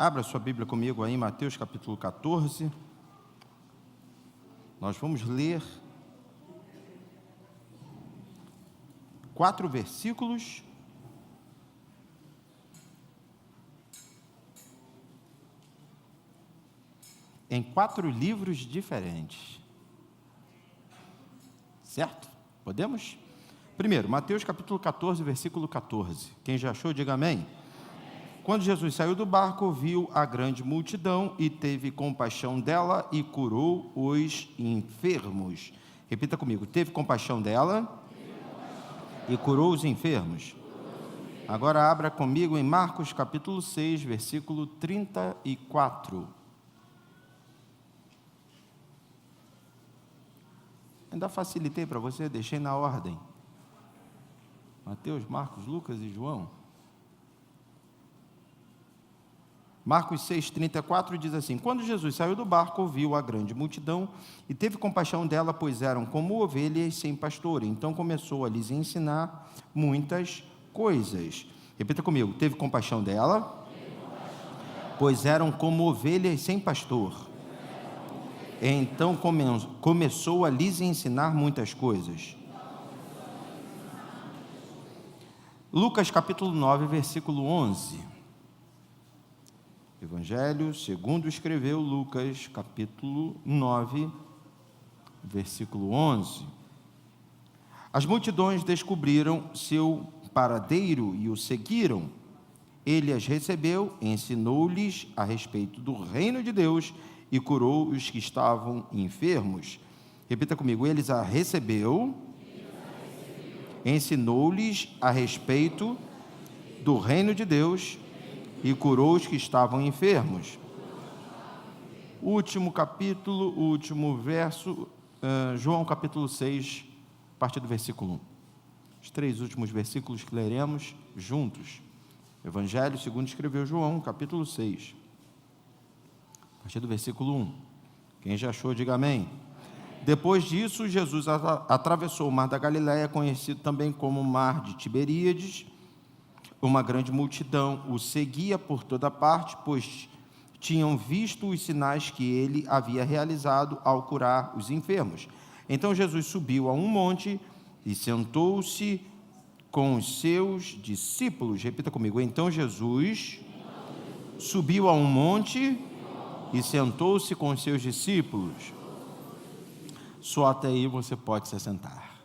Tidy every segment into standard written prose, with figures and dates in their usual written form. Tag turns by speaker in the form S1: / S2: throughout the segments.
S1: Abra sua Bíblia comigo aí em Mateus capítulo 14. Nós vamos ler 4 versículos em 4 livros diferentes. Certo? Podemos? Primeiro, Mateus capítulo 14, versículo 14. Quem já achou, diga amém. Quando Jesus saiu do barco, viu a grande multidão e teve compaixão dela e curou os enfermos. Repita comigo, teve compaixão dela e curou os enfermos. Agora abra comigo em Marcos capítulo 6, versículo 34. Ainda facilitei para você, deixei na ordem. Mateus, Marcos, Lucas e João. Marcos 6,34 diz assim: quando Jesus saiu do barco, viu a grande multidão e teve compaixão dela, pois eram como ovelhas sem pastor. Então começou a lhes ensinar muitas coisas. Repita comigo, teve compaixão dela, pois eram como ovelhas sem pastor. Então começou a lhes ensinar muitas coisas. Lucas capítulo 9, versículo 11. Evangelho segundo escreveu Lucas, capítulo 9, versículo 11. As multidões descobriram seu paradeiro e o seguiram. Ele as recebeu, ensinou-lhes a respeito do reino de Deus e curou os que estavam enfermos. Repita comigo, eles a recebeu, ensinou-lhes a respeito do reino de Deus e curou os que estavam enfermos. Último capítulo, último verso, João capítulo 6, a partir do versículo 1. Os 3 últimos versículos que leremos juntos. Evangelho segundo escreveu João, capítulo 6, a partir do versículo 1. Quem já achou, diga amém. Depois disso, Jesus atravessou o mar da Galileia, conhecido também como mar de Tiberíades. Uma grande multidão o seguia por toda parte, pois tinham visto os sinais que ele havia realizado ao curar os enfermos. Então Jesus subiu a um monte e sentou-se com os seus discípulos. Repita comigo. Então Jesus subiu a um monte e sentou-se com os seus discípulos. Só até aí você pode se sentar.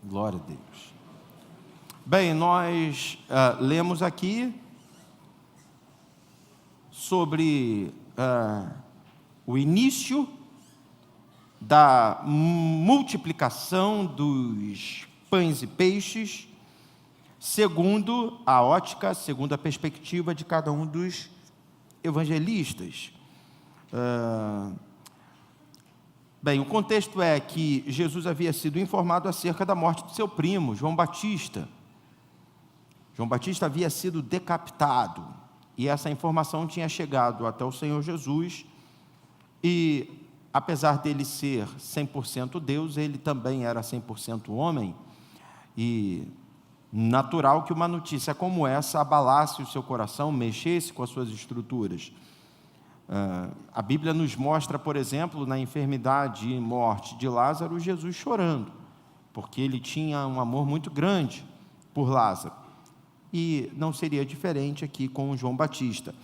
S1: Glória a Deus. Bem, nós lemos aqui sobre o início da multiplicação dos pães e peixes, segundo a ótica, segundo a perspectiva de cada um dos evangelistas. Bem, o contexto é que Jesus havia sido informado acerca da morte do seu primo, João Batista. João Batista havia sido decapitado, e essa informação tinha chegado até o Senhor Jesus, e apesar dele ser 100% Deus, ele também era 100% homem, e natural que uma notícia como essa abalasse o seu coração, mexesse com as suas estruturas. A Bíblia nos mostra, por exemplo, na enfermidade e morte de Lázaro, Jesus chorando, porque ele tinha um amor muito grande por Lázaro. E não seria diferente aqui com João Batista.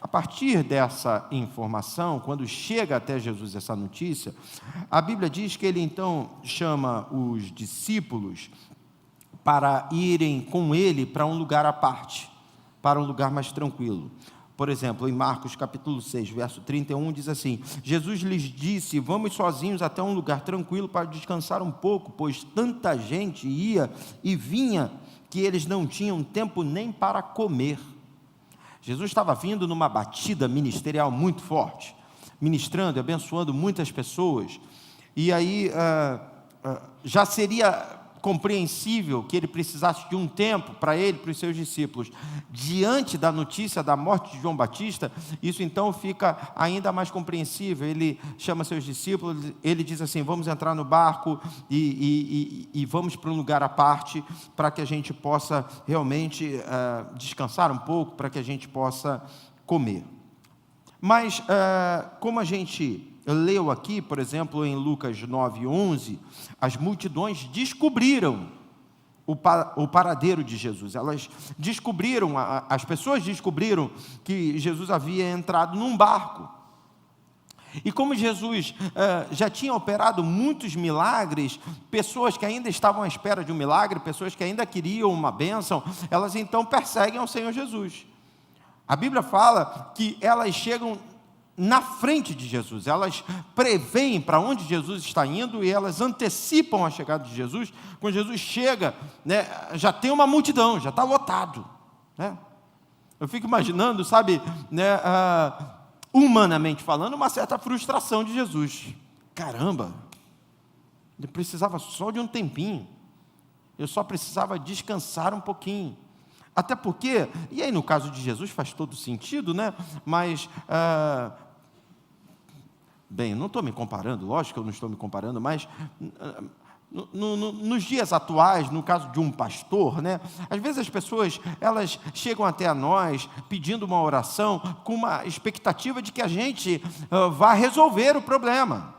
S1: A partir dessa informação, quando chega até Jesus essa notícia, a Bíblia diz que ele então chama os discípulos para irem com ele para um lugar à parte, para um lugar mais tranquilo. Por exemplo, em Marcos capítulo 6, verso 31, diz assim: Jesus lhes disse, vamos sozinhos até um lugar tranquilo para descansar um pouco, pois tanta gente ia e vinha, que eles não tinham tempo nem para comer. Jesus estava vindo numa batida ministerial muito forte, ministrando e abençoando muitas pessoas, e aí já seria compreensível que ele precisasse de um tempo para ele, para os seus discípulos. Diante da notícia da morte de João Batista, isso então fica ainda mais compreensível. Ele chama seus discípulos, ele diz assim: vamos entrar no barco e vamos para um lugar à parte, para que a gente possa realmente descansar um pouco, para que a gente possa comer. Mas, como a gente leu aqui, por exemplo, em Lucas 9:11, as multidões descobriram o paradeiro de Jesus. Elas descobriram, as pessoas descobriram que Jesus havia entrado num barco. E como Jesus já tinha operado muitos milagres, pessoas que ainda estavam à espera de um milagre, pessoas que ainda queriam uma bênção, elas então perseguem ao Senhor Jesus. A Bíblia fala que elas chegam na frente de Jesus, elas preveem para onde Jesus está indo e elas antecipam a chegada de Jesus. Quando Jesus chega, né, já tem uma multidão, já está lotado, né? Eu fico imaginando, sabe, né, humanamente falando, uma certa frustração de Jesus. Caramba, eu precisava só de um tempinho, eu só precisava descansar um pouquinho. Até porque, e aí no caso de Jesus faz todo sentido, né? Mas, bem, não estou me comparando, lógico que eu não estou me comparando, mas nos dias atuais, no caso de um pastor, né? Às vezes as pessoas, elas chegam até a nós pedindo uma oração com uma expectativa de que a gente vá resolver o problema.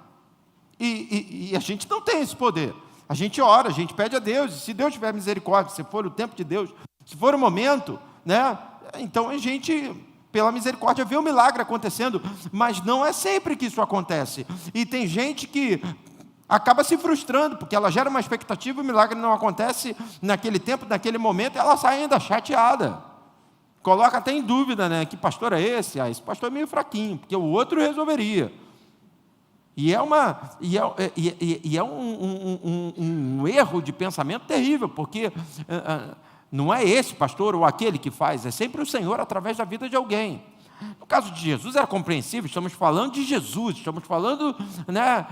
S1: E a gente não tem esse poder. A gente ora, a gente pede a Deus, e se Deus tiver misericórdia, se for o tempo de Deus, se for o momento, né, então a gente, pela misericórdia, vê o milagre acontecendo, mas não é sempre que isso acontece. E tem gente que acaba se frustrando, porque ela gera uma expectativa e o milagre não acontece naquele tempo, naquele momento, e ela sai ainda chateada. Coloca até em dúvida, né, que pastor é esse? Esse pastor é meio fraquinho, porque o outro resolveria. E é um erro de pensamento terrível, porque não é esse pastor ou aquele que faz, é sempre o Senhor através da vida de alguém. No caso de Jesus era compreensível, estamos falando de Jesus, estamos falando, né,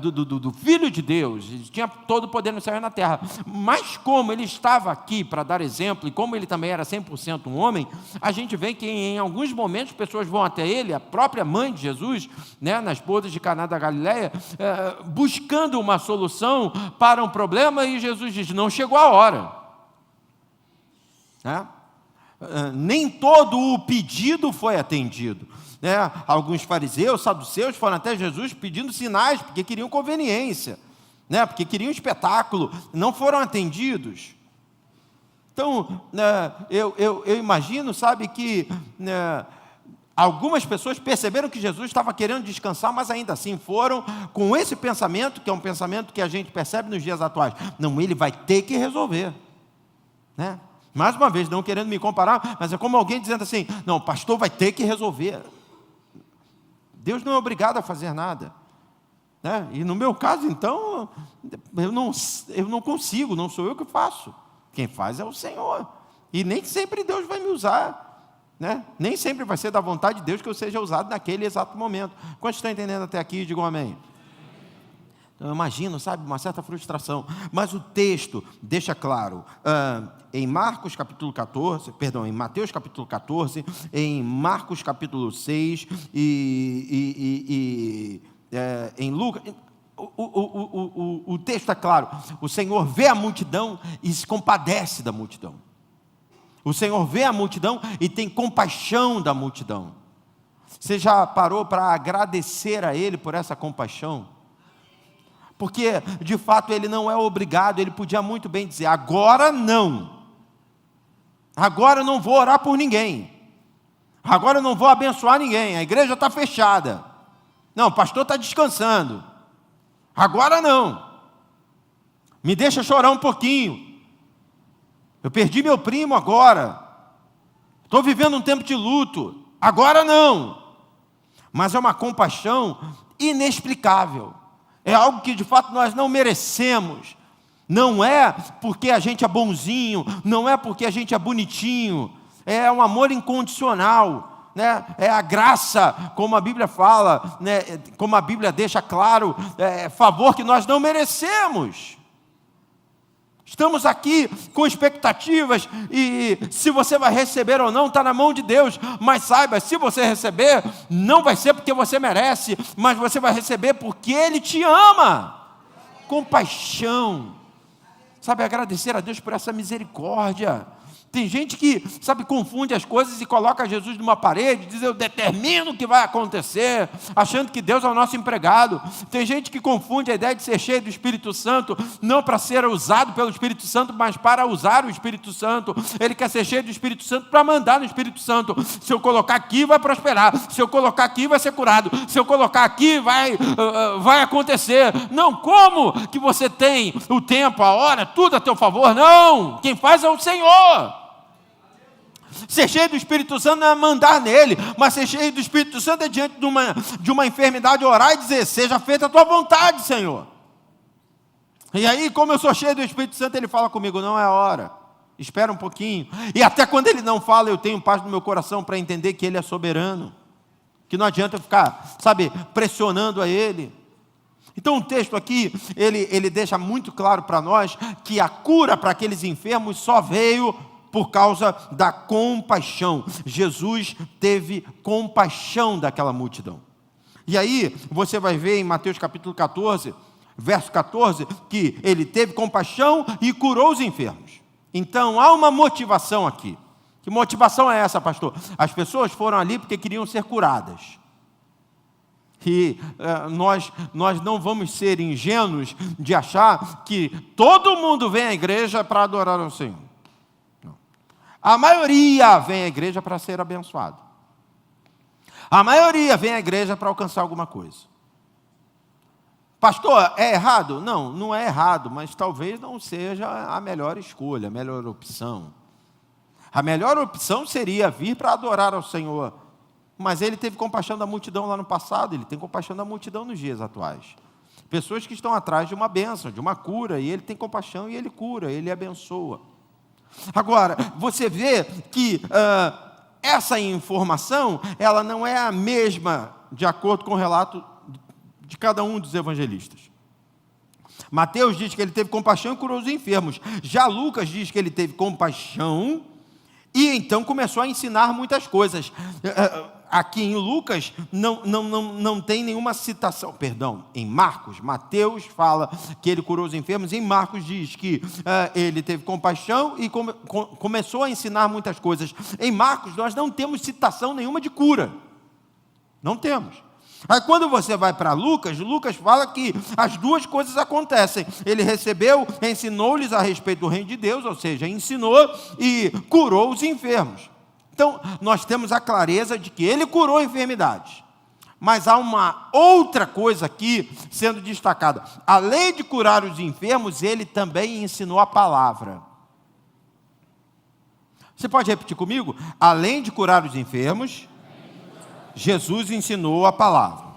S1: do Filho de Deus, ele tinha todo o poder no céu e na terra, mas como ele estava aqui para dar exemplo, e como ele também era 100% um homem, a gente vê que em alguns momentos pessoas vão até ele, a própria mãe de Jesus, né, nas bodas de Caná da Galileia, buscando uma solução para um problema, e Jesus diz, não chegou a hora, né? Nem todo o pedido foi atendido, né? Alguns fariseus, saduceus foram até Jesus pedindo sinais, porque queriam conveniência, né? Porque queriam espetáculo, não foram atendidos. Então, eu imagino, sabe, que algumas pessoas perceberam que Jesus estava querendo descansar, mas ainda assim foram com esse pensamento, que é um pensamento que a gente percebe nos dias atuais. Não, ele vai ter que resolver, né? Mais uma vez, não querendo me comparar, mas é como alguém dizendo assim, não, o pastor vai ter que resolver. Deus não é obrigado a fazer nada, né? E no meu caso, então, eu não consigo, não sou eu que faço. Quem faz é o Senhor. E nem sempre Deus vai me usar, né? Nem sempre vai ser da vontade de Deus que eu seja usado naquele exato momento. Quantos estão entendendo até aqui? Digam amém. Então, eu imagino, sabe, uma certa frustração. Mas o texto deixa claro, em Mateus capítulo 14, em Marcos capítulo 6 em Lucas, o texto é claro. O Senhor vê a multidão e se compadece da multidão. O Senhor vê a multidão e tem compaixão da multidão. Você já parou para agradecer a Ele por essa compaixão? Porque, de fato, ele não é obrigado, ele podia muito bem dizer, agora não. Agora eu não vou orar por ninguém. Agora eu não vou abençoar ninguém, a igreja está fechada. Não, o pastor está descansando. Agora não. Me deixa chorar um pouquinho. Eu perdi meu primo agora. Estou vivendo um tempo de luto. Agora não. Mas é uma compaixão inexplicável. É algo que de fato nós não merecemos. Não é porque a gente é bonzinho, não é porque a gente é bonitinho. É um amor incondicional, né? É a graça, como a Bíblia fala, né? Como a Bíblia deixa claro, favor que nós não merecemos. Estamos aqui com expectativas e se você vai receber ou não, está na mão de Deus. Mas saiba, se você receber, não vai ser porque você merece, mas você vai receber porque Ele te ama. Compaixão. Sabe, agradecer a Deus por essa misericórdia. Tem gente que, confunde as coisas e coloca Jesus numa parede, diz: eu determino o que vai acontecer, achando que Deus é o nosso empregado. Tem gente que confunde a ideia de ser cheio do Espírito Santo, não para ser usado pelo Espírito Santo, mas para usar o Espírito Santo. Ele quer ser cheio do Espírito Santo para mandar no Espírito Santo. Se eu colocar aqui, vai prosperar. Se eu colocar aqui, vai ser curado. Se eu colocar aqui, vai acontecer. Não, como que você tem o tempo, a hora, tudo a teu favor? Não, quem faz é o Senhor. Ser cheio do Espírito Santo não é mandar nele, mas ser cheio do Espírito Santo é diante de uma enfermidade orar e dizer: seja feita a tua vontade, Senhor. E aí, como eu sou cheio do Espírito Santo, ele fala comigo: não é a hora, espera um pouquinho. E até quando ele não fala, eu tenho paz no meu coração para entender que ele é soberano, que não adianta eu ficar, pressionando a ele. Então o texto aqui, ele deixa muito claro para nós que a cura para aqueles enfermos só veio por causa da compaixão. Jesus teve compaixão daquela multidão. E aí, você vai ver em Mateus capítulo 14, verso 14, que ele teve compaixão e curou os enfermos. Então, há uma motivação aqui. Que motivação é essa, pastor? As pessoas foram ali porque queriam ser curadas. E nós não vamos ser ingênuos de achar que todo mundo vem à igreja para adorar ao Senhor. A maioria vem à igreja para ser abençoado. A maioria vem à igreja para alcançar alguma coisa. Pastor, é errado? Não, não é errado, mas talvez não seja a melhor escolha, a melhor opção. A melhor opção seria vir para adorar ao Senhor. Mas ele teve compaixão da multidão lá no passado, ele tem compaixão da multidão nos dias atuais. Pessoas que estão atrás de uma bênção, de uma cura, e ele tem compaixão e ele cura, ele abençoa. Agora, você vê que essa informação, ela não é a mesma de acordo com o relato de cada um dos evangelistas. Mateus diz que ele teve compaixão e curou os enfermos. Já Lucas diz que ele teve compaixão e então começou a ensinar muitas coisas. Aqui em Lucas não tem nenhuma citação, perdão, em Marcos. Mateus fala que ele curou os enfermos, em Marcos diz que ele teve compaixão e começou a ensinar muitas coisas. Em Marcos nós não temos citação nenhuma de cura, não temos. Aí quando você vai para Lucas, Lucas fala que as duas coisas acontecem. Ele recebeu, ensinou-lhes a respeito do reino de Deus, ou seja, ensinou e curou os enfermos. Então, nós temos a clareza de que ele curou enfermidades. Mas há uma outra coisa aqui sendo destacada. Além de curar os enfermos, ele também ensinou a palavra. Você pode repetir comigo? Além de curar os enfermos, Jesus ensinou a palavra.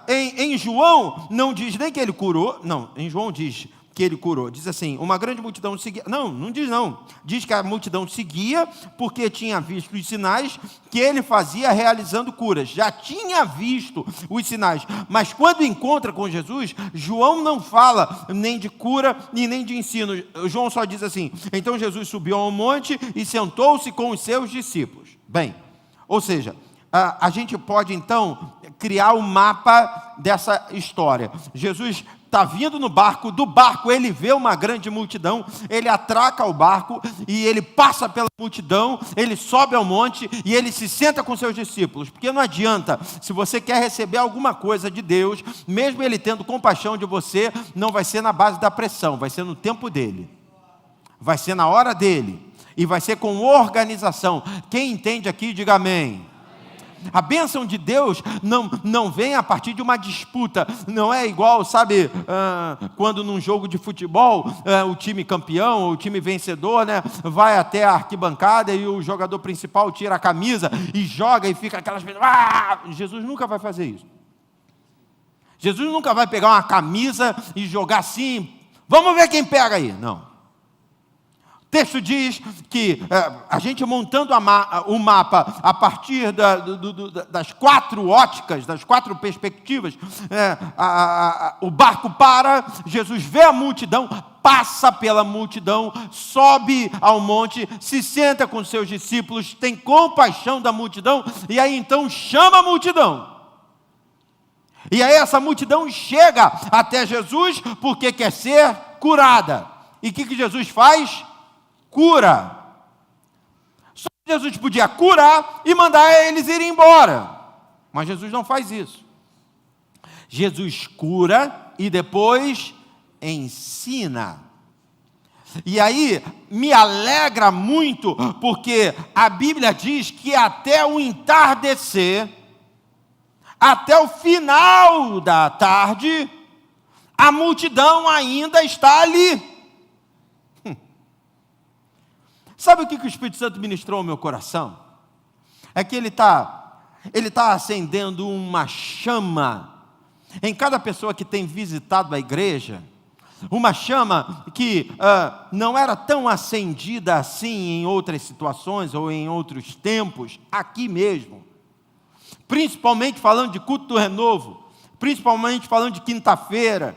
S1: Em João, não diz nem que ele curou. Não, em João diz que ele curou. Diz assim, uma grande multidão seguia. Não diz não. Diz que a multidão seguia porque tinha visto os sinais que ele fazia realizando curas. Já tinha visto os sinais. Mas quando encontra com Jesus, João não fala nem de cura e nem de ensino. João só diz assim, então Jesus subiu ao monte e sentou-se com os seus discípulos. Bem, ou seja, a gente pode então criar um mapa dessa história. Jesus está vindo no barco, do barco ele vê uma grande multidão, ele atraca o barco e ele passa pela multidão, ele sobe ao monte e ele se senta com seus discípulos, porque não adianta, se você quer receber alguma coisa de Deus, mesmo ele tendo compaixão de você, não vai ser na base da pressão, vai ser no tempo dele, vai ser na hora dele, e vai ser com organização. Quem entende aqui, diga amém. A bênção de Deus não vem a partir de uma disputa. Não é igual, quando num jogo de futebol, o time campeão, o time vencedor, vai até a arquibancada e o jogador principal tira a camisa e joga e fica aquelas... Jesus nunca vai fazer isso. Jesus nunca vai pegar uma camisa e jogar assim, vamos ver quem pega aí. Não. O texto diz que a gente montando o mapa a partir das 4 óticas, das 4 perspectivas, o barco para, Jesus vê a multidão, passa pela multidão, sobe ao monte, se senta com seus discípulos, tem compaixão da multidão, e aí então chama a multidão. E aí essa multidão chega até Jesus porque quer ser curada. E o que Jesus faz? cura. Só que Jesus podia curar e mandar eles irem embora. Mas Jesus não faz isso. Jesus cura e depois ensina. E aí me alegra muito, porque a Bíblia diz que até o entardecer, até o final da tarde, a multidão ainda está ali. Sabe o que o Espírito Santo ministrou ao meu coração? É que ele está acendendo uma chama em cada pessoa que tem visitado a igreja, uma chama que não era tão acendida assim em outras situações ou em outros tempos, aqui mesmo. Principalmente falando de culto do renovo, principalmente falando de quinta-feira,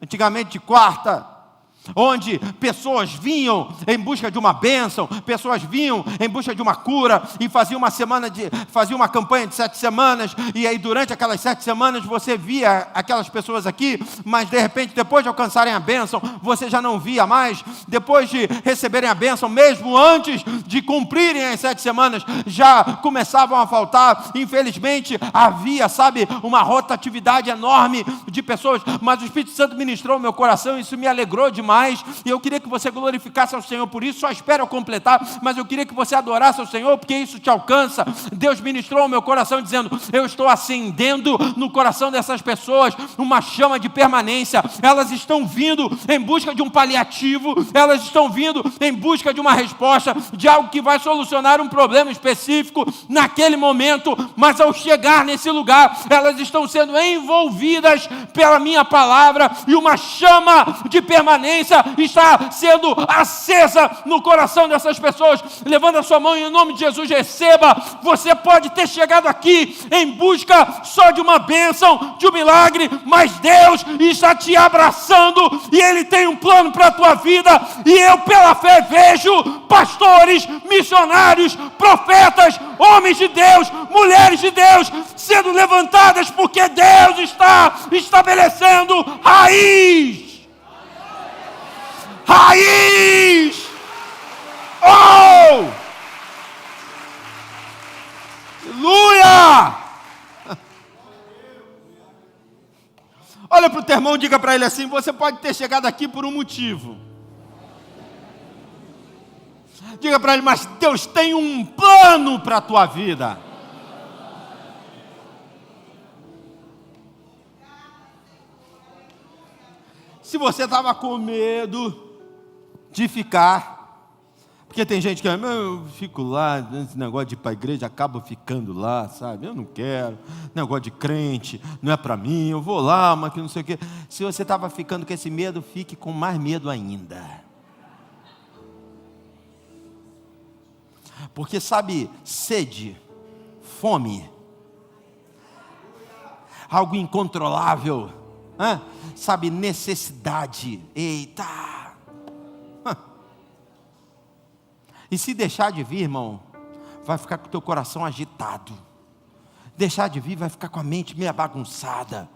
S1: antigamente de quarta, onde pessoas vinham em busca de uma bênção, pessoas vinham em busca de uma cura, e faziam uma campanha de 7 semanas, e aí durante aquelas 7 semanas você via aquelas pessoas aqui, mas de repente depois de alcançarem a bênção, você já não via mais, depois de receberem a bênção, mesmo antes de cumprirem as 7 semanas, já começavam a faltar. Infelizmente havia, uma rotatividade enorme de pessoas, mas o Espírito Santo ministrou ao meu coração, isso me alegrou demais. E eu queria que você glorificasse ao Senhor por isso. Só espero eu completar, mas eu queria que você adorasse ao Senhor, porque isso te alcança. Deus ministrou ao meu coração dizendo: eu estou acendendo no coração dessas pessoas uma chama de permanência. Elas estão vindo em busca de um paliativo, elas estão vindo em busca de uma resposta, de algo que vai solucionar um problema específico naquele momento, mas ao chegar nesse lugar, elas estão sendo envolvidas pela minha palavra, e uma chama de permanência está sendo acesa no coração dessas pessoas. Levanta a sua mão e em nome de Jesus receba. Você pode ter chegado aqui em busca só de uma bênção, de um milagre, mas Deus está te abraçando e Ele tem um plano para a tua vida. E eu pela fé vejo pastores, missionários, profetas, homens de Deus, mulheres de Deus sendo levantadas, porque Deus está estabelecendo raiz. Raiz! Oh! Aleluia! Olha para o teu irmão e diga para ele assim: você pode ter chegado aqui por um motivo. Diga para ele: mas Deus tem um plano para a tua vida. Se você estava com medo de ficar, porque tem gente que eu fico lá, esse negócio de ir para a igreja, acaba ficando lá, sabe? Eu não quero, negócio de crente, não é para mim, eu vou lá, mas que não sei o quê. Se você estava ficando com esse medo, fique com mais medo ainda. Porque sede, fome, algo incontrolável, necessidade, eita. E se deixar de vir, irmão, vai ficar com o teu coração agitado. Deixar de vir, vai ficar com a mente meio bagunçada.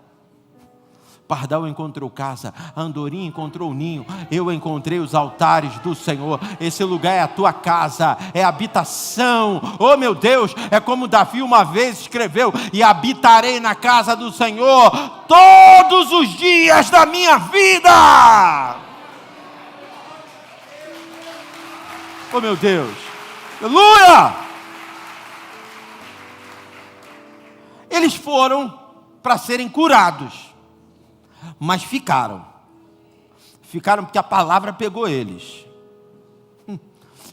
S1: Pardal encontrou casa, a andorinha encontrou o ninho, eu encontrei os altares do Senhor. Esse lugar é a tua casa, é a habitação. Oh meu Deus, é como Davi uma vez escreveu: e habitarei na casa do Senhor todos os dias da minha vida. Oh meu Deus, aleluia! Eles foram para serem curados, mas ficaram porque a palavra pegou eles.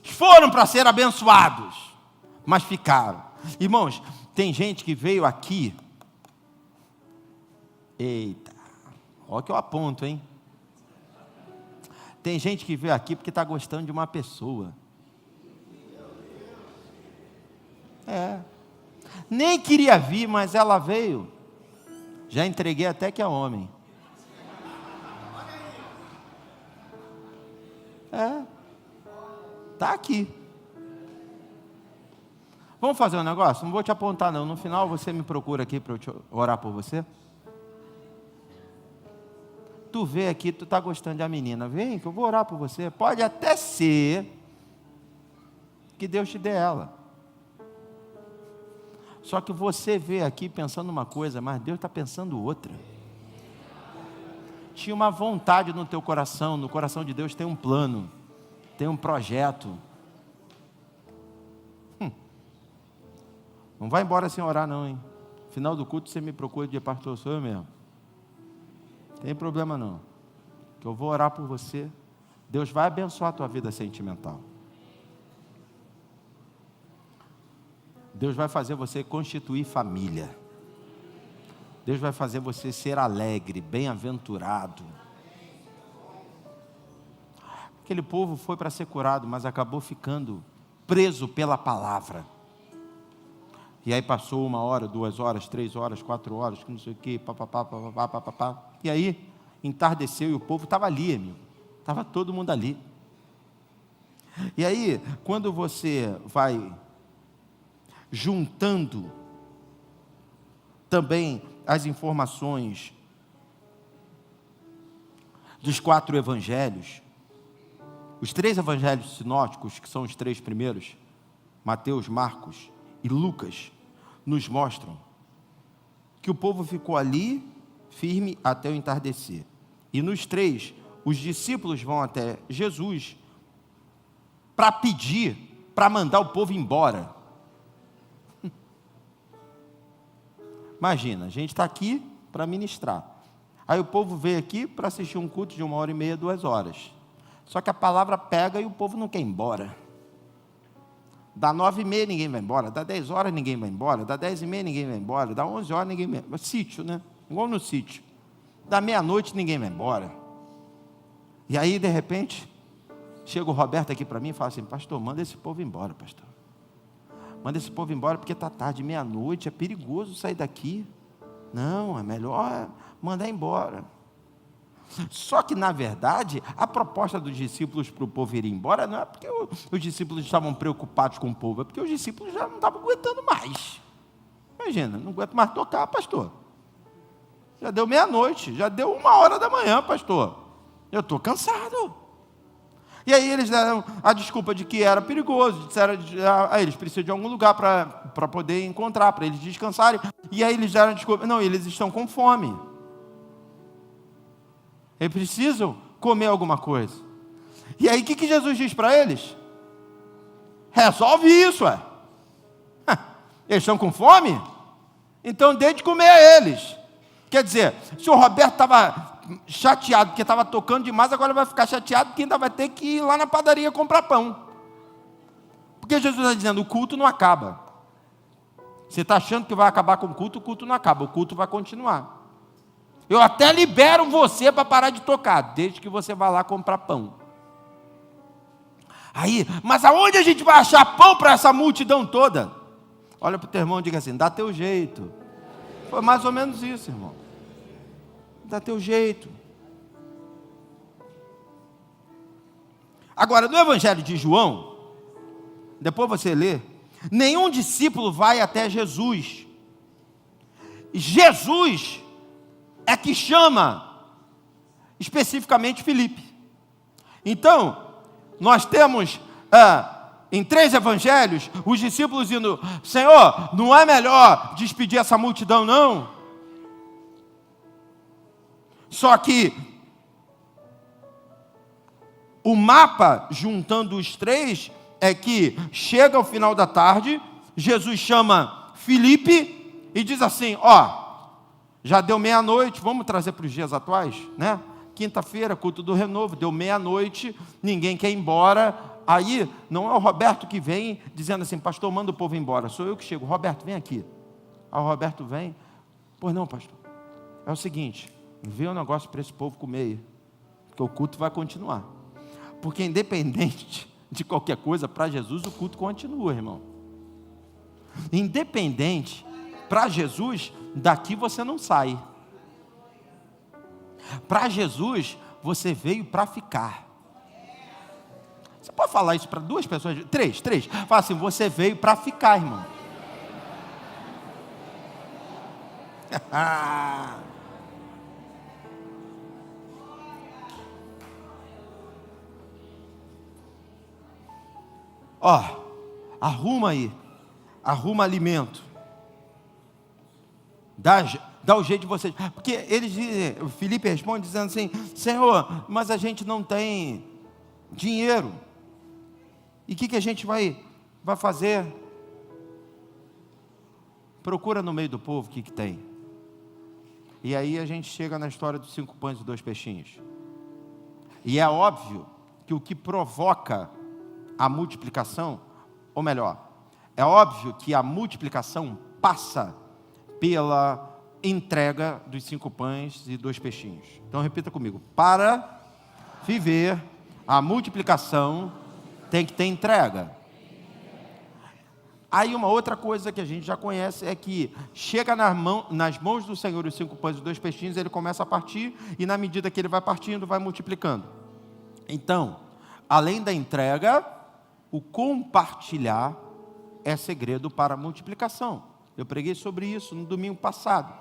S1: Foram para ser abençoados, mas ficaram. Irmãos, tem gente que veio aqui, eita, olha que eu aponto, hein? Tem gente que veio aqui porque está gostando de uma pessoa. Nem queria vir, mas ela veio. Já entreguei até que é homem. Está aqui. Vamos fazer um negócio? Não vou te apontar não. No final você me procura aqui para eu orar por você. Tu vê aqui, tu está gostando da menina. Vem que eu vou orar por você. Pode até ser que Deus te dê ela. Só que você vê aqui pensando uma coisa, mas Deus está pensando outra. Tinha uma vontade no teu coração, no coração de Deus tem um plano, tem um projeto. Não vai embora sem orar não, hein? Final do culto você me procura de pastor, sou eu mesmo. Tem problema não, que eu vou orar por você. Deus vai abençoar a tua vida sentimental. Deus vai fazer você constituir família. Deus vai fazer você ser alegre, bem-aventurado. Aquele povo foi para ser curado, mas acabou ficando preso pela palavra. E aí passou 1 hora, 2 horas, 3 horas, 4 horas, não sei o quê, papapá. E aí entardeceu e o povo estava ali, amigo. Estava todo mundo ali. E aí, quando você vai juntando também as informações dos 4 evangelhos, os 3 evangelhos sinóticos, que são os 3 primeiros, Mateus, Marcos e Lucas, nos mostram que o povo ficou ali firme até o entardecer. E nos 3, os discípulos vão até Jesus para pedir, para mandar o povo embora. Imagina, a gente está aqui para ministrar. Aí o povo veio aqui para assistir um culto de 1h30, 2 horas. Só que a palavra pega e o povo não quer ir embora. Dá 9h30 ninguém vai embora, dá 10 horas ninguém vai embora, dá 10h30 ninguém vai embora, dá 11 horas ninguém vai embora. Sítio, né? Igual no sítio. Dá meia-noite ninguém vai embora. E aí, de repente, chega o Roberto aqui para mim e fala assim: pastor, manda esse povo embora, pastor. Manda esse povo embora porque está tarde, meia-noite, é perigoso sair daqui. Não, é melhor mandar embora. Só que, na verdade, a proposta dos discípulos para o povo ir embora não é porque os discípulos estavam preocupados com o povo, é porque os discípulos já não estavam aguentando mais. Imagina, não aguento mais tocar, pastor. Já deu meia-noite, já deu 1h da manhã, pastor. Eu estou cansado. E aí eles deram a desculpa de que era perigoso, disseram, eles precisam de algum lugar para poder encontrar, para eles descansarem. E aí eles deram a desculpa, não, eles estão com fome. Eles precisam comer alguma coisa. E aí o que Jesus diz para eles? Resolve isso, ué. Eles estão com fome? Então dê de comer a eles. Quer dizer, se o Roberto estava chateado porque estava tocando demais, agora vai ficar chateado porque ainda vai ter que ir lá na padaria comprar pão. Porque Jesus está dizendo, o culto não acaba. Você está achando que vai acabar com o culto não acaba, o culto vai continuar. Eu até libero você para parar de tocar, desde que você vá lá comprar pão. Aí, mas aonde a gente vai achar pão para essa multidão toda? Olha para o teu irmão e diga assim, dá teu jeito. Foi mais ou menos isso, irmão. Dá teu jeito. Agora, no Evangelho de João, depois você lê, nenhum discípulo vai até Jesus. Jesus é que chama especificamente Filipe. Então, nós temos em 3 evangelhos, os discípulos dizendo, Senhor, não é melhor despedir essa multidão não? Só que o mapa, juntando os 3, é que chega ao final da tarde, Jesus chama Filipe e diz assim, já deu meia-noite, vamos trazer para os dias atuais, né? Quinta-feira, culto do renovo, deu meia-noite, ninguém quer ir embora. Aí, não é o Roberto que vem dizendo assim, pastor, manda o povo embora, sou eu que chego, Roberto, vem aqui. Aí o Roberto vem, pois não, pastor, é o seguinte, vê um negócio para esse povo comer, porque o culto vai continuar. Porque independente de qualquer coisa, para Jesus o culto continua, irmão. Independente, para Jesus, daqui você não sai. Para Jesus, você veio para ficar. Você pode falar isso para 2 pessoas? 3. Fala assim, você veio para ficar, irmão. arruma aí, arruma alimento. Dá o jeito de vocês. Porque eles dizem, o Filipe responde dizendo assim: Senhor, mas a gente não tem dinheiro. E o que a gente vai fazer? Procura no meio do povo o que tem. E aí a gente chega na história dos 5 pães e 2 peixinhos. E é óbvio que o que provoca a multiplicação, ou melhor, é óbvio que a multiplicação passa pela entrega dos 5 pães e 2 peixinhos. Então repita comigo: para viver a multiplicação tem que ter entrega. Aí uma outra coisa que a gente já conhece é que chega nas mãos do Senhor os 5 pães e 2 peixinhos, ele começa a partir, e na medida que ele vai partindo, vai multiplicando. Então, além da entrega, o compartilhar é segredo para a multiplicação. Eu preguei sobre isso no domingo passado,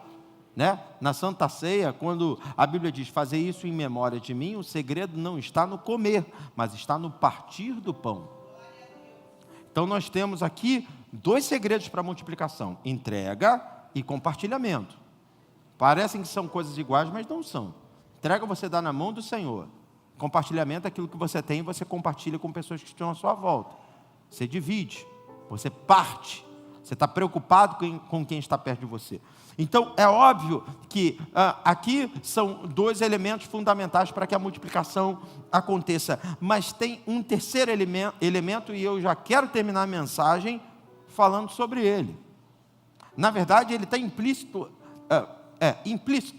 S1: né? Na Santa Ceia, quando a Bíblia diz: fazer isso em memória de mim, o segredo não está no comer, mas está no partir do pão. Então nós temos aqui 2 segredos para a multiplicação: entrega e compartilhamento. Parecem que são coisas iguais, mas não são. Entrega você dá na mão do Senhor. Compartilhamento é aquilo que você tem e você compartilha com pessoas que estão à sua volta. Você divide, você parte, você está preocupado com quem está perto de você. Então é óbvio que aqui são 2 elementos fundamentais para que a multiplicação aconteça. Mas tem um terceiro elemento, e eu já quero terminar a mensagem falando sobre ele. Na verdade, ele está implícito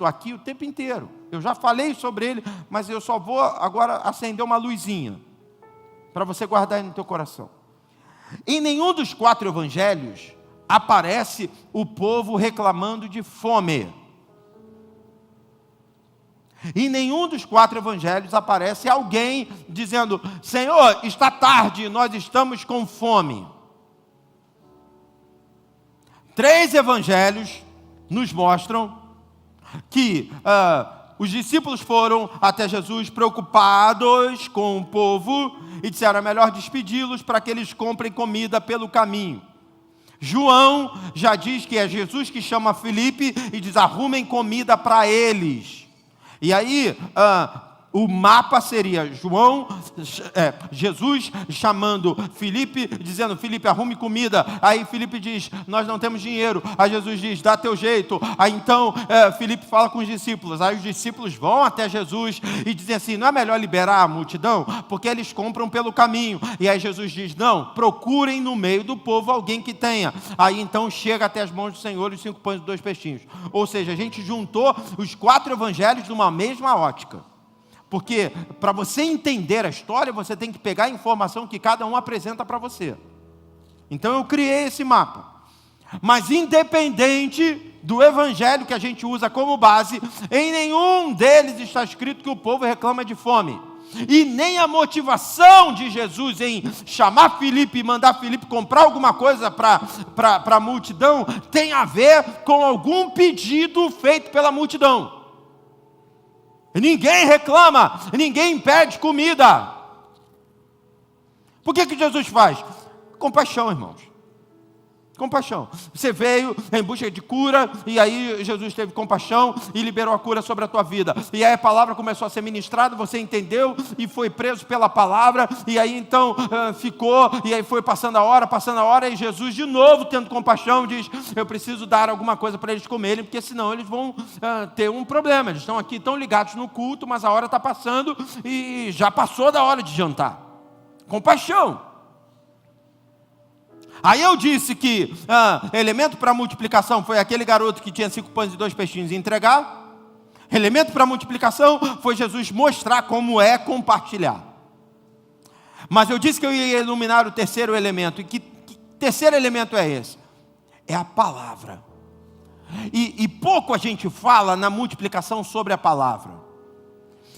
S1: aqui o tempo inteiro. Eu já falei sobre ele, mas eu só vou agora acender uma luzinha para você guardar aí no teu coração. Em nenhum dos 4 evangelhos aparece o povo reclamando de fome. Em nenhum dos 4 evangelhos aparece alguém dizendo: Senhor, está tarde, nós estamos com fome. 3 evangelhos nos mostram que os discípulos foram até Jesus preocupados com o povo e disseram: é melhor despedi-los para que eles comprem comida pelo caminho. João já diz que é Jesus que chama Filipe e diz: arrumem comida para eles. E aí o mapa seria Jesus chamando Filipe, dizendo: Filipe, arrume comida. Aí Filipe diz: nós não temos dinheiro. Aí Jesus diz: dá teu jeito. Aí então Filipe fala com os discípulos. Aí os discípulos vão até Jesus e dizem assim: não é melhor liberar a multidão? Porque eles compram pelo caminho. E aí Jesus diz: não, procurem no meio do povo alguém que tenha. Aí então chega até as mãos do Senhor os 5 pães e 2 peixinhos. Ou seja, a gente juntou os 4 evangelhos numa mesma ótica. Porque para você entender a história, você tem que pegar a informação que cada um apresenta para você. Então eu criei esse mapa. Mas independente do evangelho que a gente usa como base, em nenhum deles está escrito que o povo reclama de fome. E nem a motivação de Jesus em chamar Filipe e mandar Filipe comprar alguma coisa para a multidão tem a ver com algum pedido feito pela multidão. Ninguém reclama, ninguém pede comida. Por que Jesus faz? Compaixão, irmãos. Compaixão. Você veio em busca de cura, e aí Jesus teve compaixão e liberou a cura sobre a tua vida. E aí a palavra começou a ser ministrada, você entendeu e foi preso pela palavra, e aí então ficou, e aí foi passando a hora, e Jesus de novo tendo compaixão diz: eu preciso dar alguma coisa para eles comerem, porque senão eles vão ter um problema. Eles estão aqui tão ligados no culto, mas a hora está passando e já passou da hora de jantar. Compaixão. Aí eu disse que elemento para multiplicação foi aquele garoto que tinha 5 pães e 2 peixinhos e entregar. Elemento para multiplicação foi Jesus mostrar como é compartilhar. Mas eu disse que eu ia iluminar o terceiro elemento. E que terceiro elemento é esse? É a palavra. E pouco a gente fala na multiplicação sobre a palavra.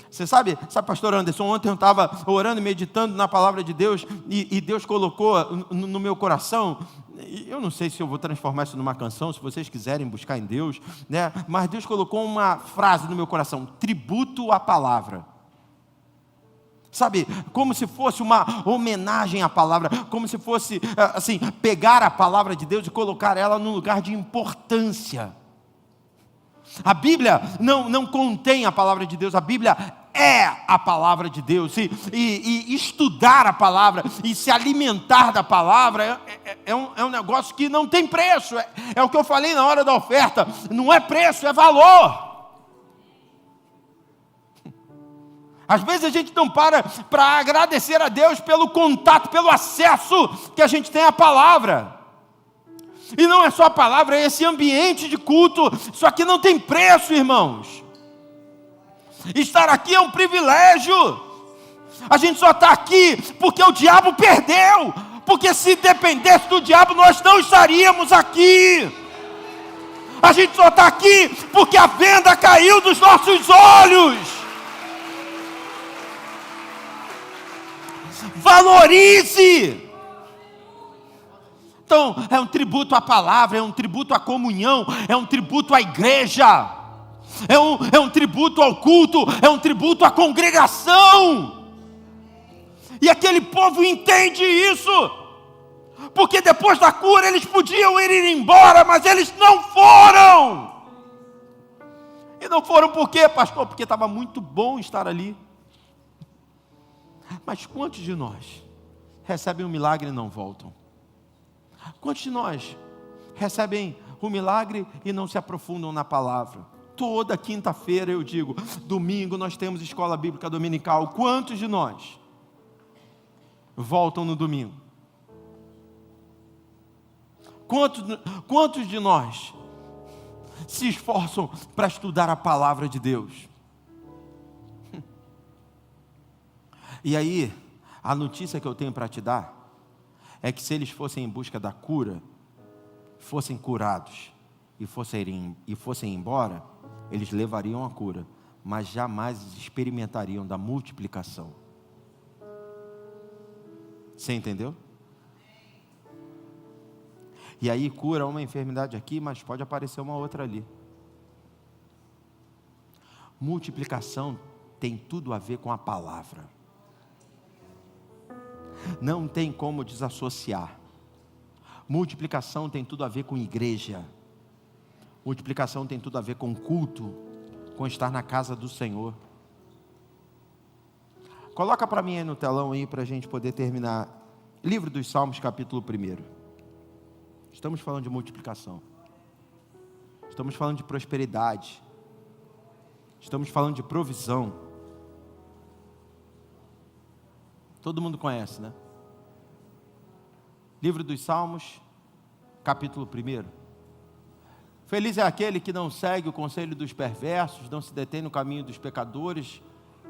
S1: Você sabe, pastor Anderson, ontem eu estava orando e meditando na palavra de Deus e Deus colocou no meu coração, eu não sei se eu vou transformar isso numa canção, se vocês quiserem buscar em Deus, né? Mas Deus colocou uma frase no meu coração: tributo à palavra. Sabe, como se fosse uma homenagem à palavra, como se fosse, assim, pegar a palavra de Deus e colocar ela num lugar de importância. A Bíblia não contém a palavra de Deus, a Bíblia é a palavra de Deus. E estudar a palavra e se alimentar da palavra é um negócio que não tem preço. É o que eu falei na hora da oferta, não é preço, é valor. Às vezes a gente não para agradecer a Deus pelo contato, pelo acesso que a gente tem à palavra. E não é só a palavra, é esse ambiente de culto. Isso aqui não tem preço, irmãos. Estar aqui é um privilégio. A gente só está aqui porque o diabo perdeu. Porque se dependesse do diabo, nós não estaríamos aqui. A gente só está aqui porque a venda caiu dos nossos olhos. Valorize. Então, é um tributo à palavra, é um tributo à comunhão, é um tributo à igreja, é um tributo ao culto, é um tributo à congregação. E aquele povo entende isso, porque depois da cura eles podiam ir embora, mas eles não foram. E não foram por quê, pastor? Porque estava muito bom estar ali. Mas quantos de nós recebem um milagre e não voltam? Quantos de nós recebem o milagre e não se aprofundam na palavra? Toda quinta-feira eu digo, domingo nós temos escola bíblica dominical. Quantos de nós voltam no domingo? Quantos de nós se esforçam para estudar a palavra de Deus? E aí, a notícia que eu tenho para te dar é que se eles fossem em busca da cura, fossem curados e fossem embora, eles levariam a cura, mas jamais experimentariam da multiplicação. Você entendeu? E aí cura uma enfermidade aqui, mas pode aparecer uma outra ali. Multiplicação tem tudo a ver com a palavra. Não tem como desassociar. Multiplicação tem tudo a ver com igreja. Multiplicação tem tudo a ver com culto, com estar na casa do Senhor. Coloca para mim aí no telão aí para a gente poder terminar. Livro dos Salmos, capítulo 1. Estamos falando de multiplicação. Estamos falando de prosperidade. Estamos falando de provisão. Todo mundo conhece, né? Livro dos Salmos, capítulo 1. Feliz é aquele que não segue o conselho dos perversos, não se detém no caminho dos pecadores,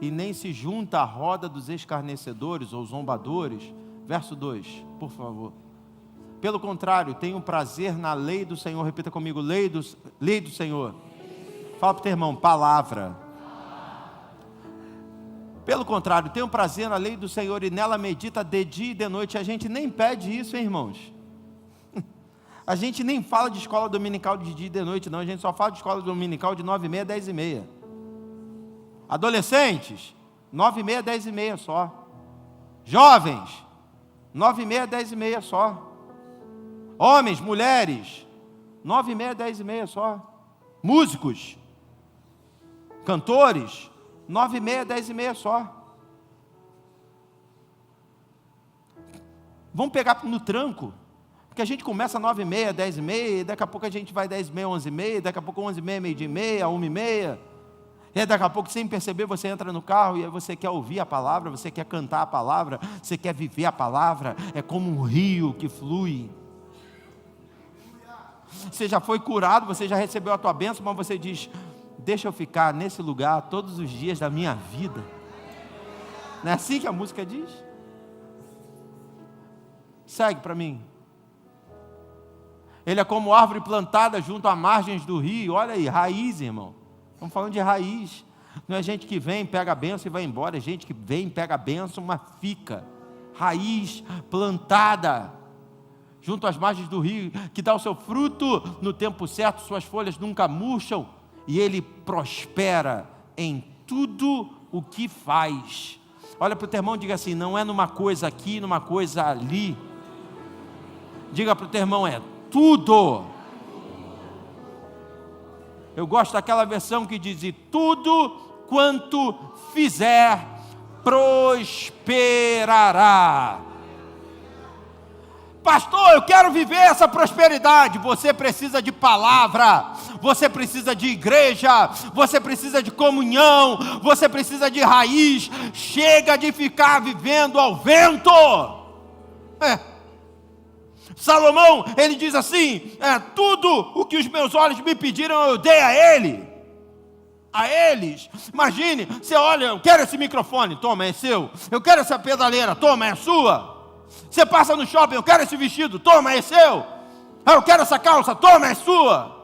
S1: e nem se junta à roda dos escarnecedores ou zombadores. Verso 2, por favor. Pelo contrário, tenho prazer na lei do Senhor. Repita comigo, lei do Senhor. Fala para o teu irmão, palavra. Pelo contrário, tenho prazer na lei do Senhor e nela medita de dia e de noite. A gente nem pede isso, hein, irmãos? A gente nem fala de escola dominical de dia e de noite, não. A gente só fala de escola dominical de 9h30 a 10h30. Adolescentes, 9h30 a 10h30 só. Jovens, 9h30 a 10h30 só. Homens, mulheres, 9h30 a 10h30 só. Músicos, cantores, 9h30 a 10h30 só. Vamos pegar no tranco, porque a gente começa 9h30, 10h30, daqui a pouco a gente vai 10h30, 11h30, daqui a pouco 11h30, meio-dia e meia, 1h30, e daqui a pouco, sem perceber, você entra no carro e aí você quer ouvir a palavra, você quer cantar a palavra, você quer viver a palavra. É como um rio que flui. Você já foi curado, você já recebeu a tua bênção, mas você diz, deixa eu ficar nesse lugar todos os dias da minha vida. Não é assim que a música diz? Segue para mim. Ele é como árvore plantada junto às margens do rio. Olha aí, raiz, irmão. Estamos falando de raiz. Não é gente que vem, pega a bênção e vai embora. É gente que vem, pega a bênção, mas fica. Raiz plantada junto às margens do rio, que dá o seu fruto no tempo certo, suas folhas nunca murcham, e ele prospera em tudo o que faz. Olha para o teu irmão e diga assim: não é numa coisa aqui, numa coisa ali. Diga para o teu irmão: é tudo. Eu gosto daquela versão que diz: e tudo quanto fizer prosperará. Pastor, eu quero viver essa prosperidade. Você precisa de palavra, você precisa de igreja, você precisa de comunhão, você precisa de raiz. Chega de ficar vivendo ao vento. Salomão, ele diz assim: tudo o que os meus olhos me pediram eu dei a eles. Imagine, você olha: eu quero esse microfone, toma, é seu. Eu quero essa pedaleira, toma, é sua. Você passa no shopping: eu quero esse vestido, toma, é seu. Eu quero essa calça, toma, é sua.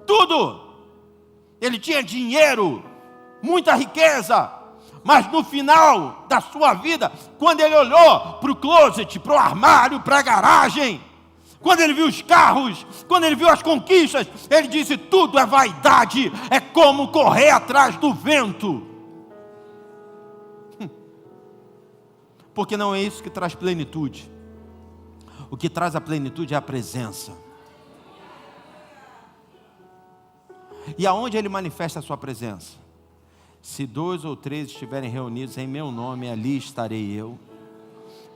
S1: Tudo. Ele tinha dinheiro, muita riqueza, mas no final da sua vida, quando ele olhou para o closet, para o armário, para a garagem, quando ele viu os carros, quando ele viu as conquistas, ele disse: tudo é vaidade, é como correr atrás do vento. Porque não é isso que traz plenitude. O que traz a plenitude é a presença. E aonde ele manifesta a sua presença? Se 2 ou 3 estiverem reunidos em meu nome, ali estarei eu.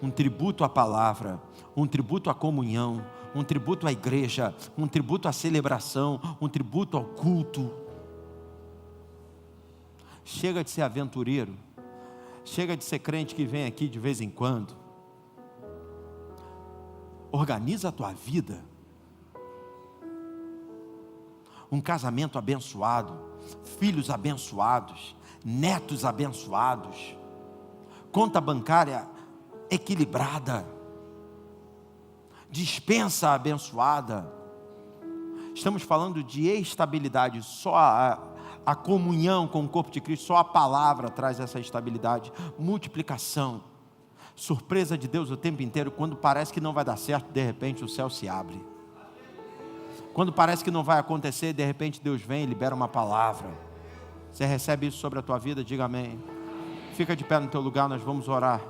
S1: Um tributo à palavra, um tributo à comunhão, um tributo à igreja, um tributo à celebração, um tributo ao culto. Chega de ser aventureiro. Chega de ser crente que vem aqui de vez em quando. Organiza a tua vida. Um casamento abençoado, filhos abençoados, netos abençoados, conta bancária equilibrada, despensa abençoada. Estamos falando de estabilidade. Só a comunhão com o corpo de Cristo, só a palavra traz essa estabilidade. Multiplicação, surpresa de Deus o tempo inteiro. Quando parece que não vai dar certo, de repente o céu se abre. Quando parece que não vai acontecer, de repente Deus vem e libera uma palavra. Você recebe isso sobre a tua vida? Diga amém. Fica de pé no teu lugar, nós vamos orar.